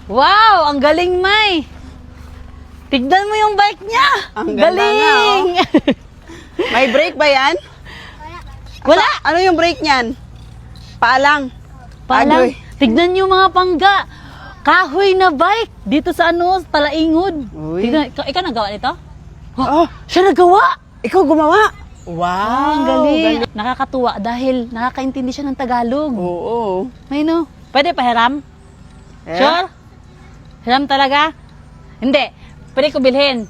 Wow, ang galing, May. Tignan mo yung bike niya. Ang ganda galing. nga, May brake ba yan? Wala. Ano yung brake niyan? Paalang. Palang, Agoy. tignan niyo mga pangga. Kahoy na bike dito sa Palaingod. Uy. Tignan, ikaw nagawa nito? Oh, Siya nagawa. ikaw gumawa. Ang galing. Nakakatuwa dahil nakakaintindi siya ng Tagalog. Oo. May no. Pwede pahiram? Eh? Sure? Hiram talaga? Hindi. Pwede ko bilhin?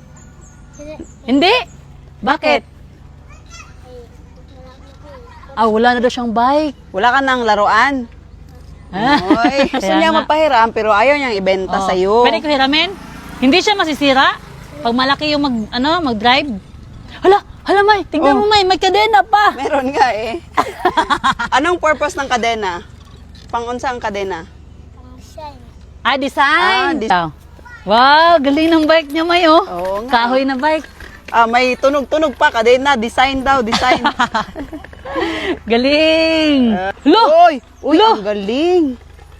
Hindi. Bakit? Wala na daw siyang bike. Wala ka nang laruan. Oy, gusto Kaya niya nga. magpahiram pero ayaw niyang ibenta Oh. sa'yo. Pwede ko hiramin? Hindi siya masisira? Pag malaki yung mag-drive? Hala May, tingnan mo May kadena pa. Meron nga eh. Anong purpose ng kadena? Pang-unsa ang kadena? Design. Ah, Wow, galing ng bike niya May oh. Oo nga. Kahoy na bike. May tunog-tunog pa, kadena, design daw, design. Galing. Lo! Uy, Lo! ang galing.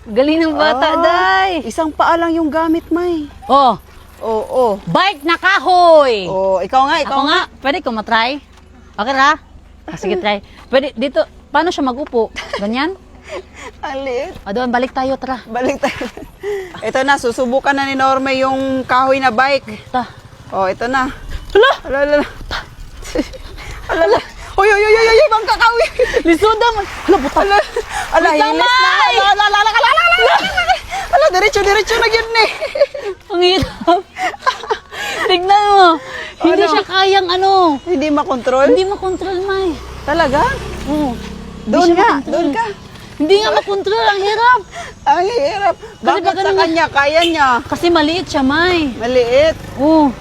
Galing ng bata, day. Isang paa lang yung gamit, May. Oh, Oo. bike na kahoy. Oh, ikaw nga. Ako nga, pwede ko matry? Okay ra? Sige, try. Pwede, dito, paano siya mag-upo? Ganyan? Alit. Doon, balik tayo, tara. Balik tayo. Ito na, susubukan na ni Norme yung kahoy na bike. Ta. Oh, ito na. Hala! Alala. Alala. Uy, bangka kahoy. Lisuda mo. Hala, buta. Ala, Wait lang, hilis na. May! Ala, diretso na yun eh. Ang hirap. Tignan mo. Hindi Ano? siya kayang Hindi makontrol? Hindi makontrol, May. Talaga? Oo. Doon siya nga, makontrol. doon ka. Hindi nga makontrol, ang hirap. Ang hirap. Bakit pag sa ganun- kanya, kaya niya? Kasi maliit siya, May. Maliit. Oo.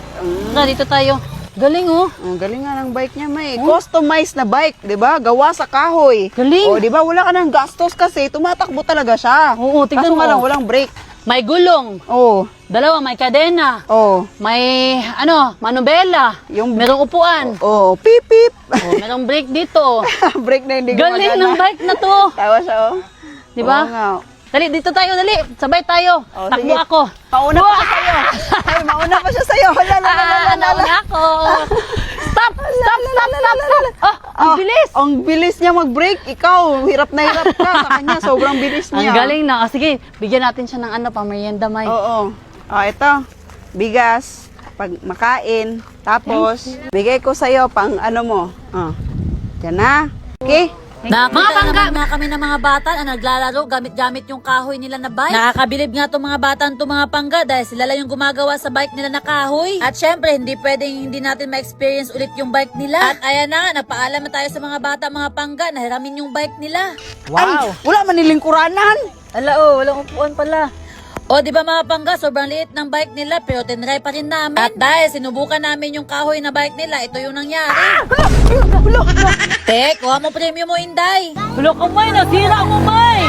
Tara, dito tayo. Galing, oh. Ang galing nga ng bike niya, May. Customized na bike, di ba? Gawa sa kahoy. Galing. O, di ba? Wala ka ng gastos kasi tumatakbo talaga siya. Oo, tignan Kaso mo. nga lang, walang brake. May gulong. Oo. Dalawa, may kadena. Oo. May, manubela. Yung- Merong upuan. Oo. Pip, pip. Merong brake dito. Brake na hindi Galing ng bike na to. Tawa siya, oh. Di ba? Oo nga. Dali, dito tayo, dali. Sabay tayo. Oh, Takbo sige. ako. Pauna pa siya sa'yo. Ay, mauna pa siya sa'yo. Nauna ako. Stop! Ang bilis! Ang bilis niya mag-brake. Ikaw, hirap na hirap ka sa kanya. Sobrang bilis Ang niya. galing na. Sige, bigyan natin siya ng pamerienda, May. Oo. Ito. Bigas. Pag makain. Tapos, bigay ko sa'yo pang ano mo. Yan na. Okay? Nakakita naman na kami ng mga bata na naglalaro gamit-gamit yung kahoy nila na bike. Nakakabilib nga itong mga bata itong mga pangga dahil sila lang yung gumagawa sa bike nila na kahoy. At syempre, hindi pwedeng hindi natin ma-experience ulit yung bike nila. At ayan na nga, napaalam na tayo sa mga bata, mga pangga, na hiramin yung bike nila. Ay, wala man nilingkuranan. Walang upuan pala. O, di ba mga pangga, sobrang liit ng bike nila pero tinry pa rin namin. At dahil sinubukan namin yung kahoy na bike nila, ito yung nangyari. Tek, kuha mo premium mo, Inday. Hulo ka, May. Nasira mo, May.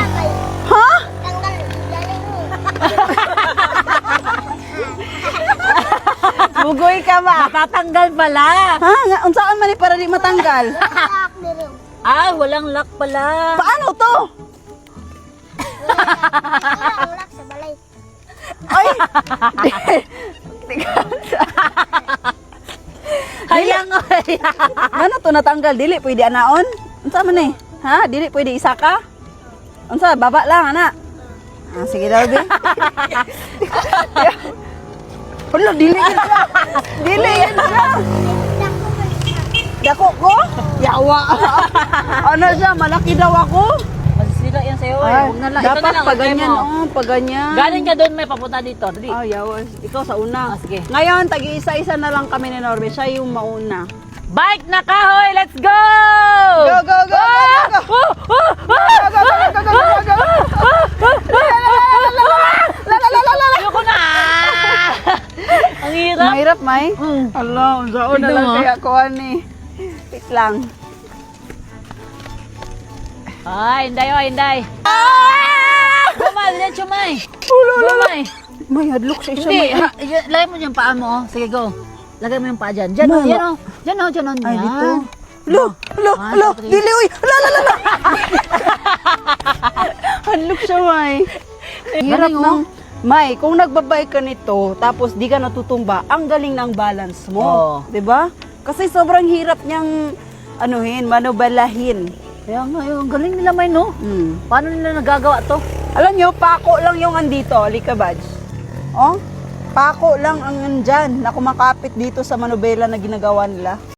Ha? Bugoy ka ba? Natatanggal pala. Ha? Unsaan man para di matanggal? Walang lock pala. Paano to? Ay! Hayang, Ano to natanggal? Dili pwede anaon? Unsa man eh? Ha? Dili pwede isa ka? Unsa baba lang ana. Sige daw be. Hello, dili yun ka. Dili yun ka. Dako ko? Yawa. Ano siya? Malaki daw ako? Masisira yan sa'yo. Ay, Huwag na lang. dapat Ito na lang, pag try ganyan, mo. pag ganyan. Galing ka doon, may papunta dito. Dali. Yawa. Ikaw sa una. Sige. Ngayon, tagi-isa-isa na lang kami ni Norbe. Siya yung mauna. Bike na kahoy! Let's go! Go, go, go, go, go, go! Ayoko na! Ang hirap. Mahirap, May? Mm. Allah, unsaon na Tignan lang mo. kaya ko ani. Wait lang. Ay, Inday, Inday. Gumal, diretso, May. Ulo, May. May hadlok siya isa, Hindi, May. lagay mo yung paa mo. Sige, go. Lagay mo yung paa dyan. Dyan, Mama. yan o. Dyan o, dyan o. Ay, Yan. dito. Lo, One, lo, two, three. dili, uy. Hadlok siya, May. Hirap Galing, nang, May, kung nagbabike ka nito, tapos di ka natutumba, ang galing ng balance mo. Oo. 'Di ba? Kasi sobrang hirap niyang manubalahin. Kaya nga, yung galing nila may no. Paano nila nagagawa to? Alam nyo, pako lang yung andito, Lika Badge. Oh, pako lang ang andyan na kumakapit dito sa manubela na ginagawa nila.